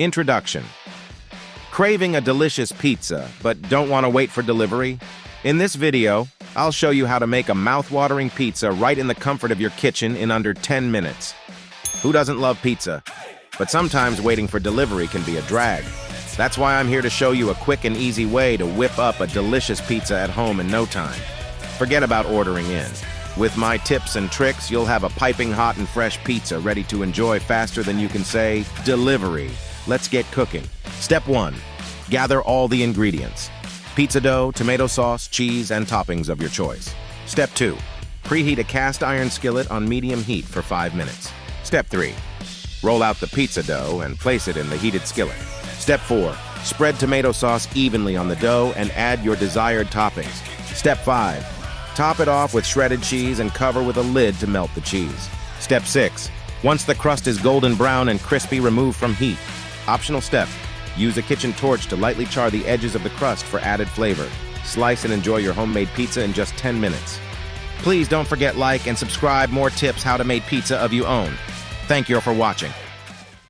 Introduction. Craving a delicious pizza, but don't want to wait for delivery? In this video, I'll show you how to make a mouth-watering pizza right in the comfort of your kitchen in under 10 minutes. Who doesn't love pizza? But sometimes waiting for delivery can be a drag. That's why I'm here to show you a quick and easy way to whip up a delicious pizza at home in no time. Forget about ordering in. With my tips and tricks, you'll have a piping hot and fresh pizza ready to enjoy faster than you can say, delivery. Let's get cooking. Step 1. Gather all the ingredients. Pizza dough, tomato sauce, cheese, and toppings of your choice. Step 2. Preheat a cast iron skillet on medium heat for 5 minutes. Step 3. Roll out the pizza dough and place it in the heated skillet. Step 4. Spread tomato sauce evenly on the dough and add your desired toppings. Step 5. Top it off with shredded cheese and cover with a lid to melt the cheese. Step 6. Once the crust is golden brown and crispy, remove from heat. Optional step. Use a kitchen torch to lightly char the edges of the crust for added flavor. Slice and enjoy your homemade pizza in just 10 minutes. Please don't forget like and subscribe more tips how to make pizza of your own. Thank you for watching.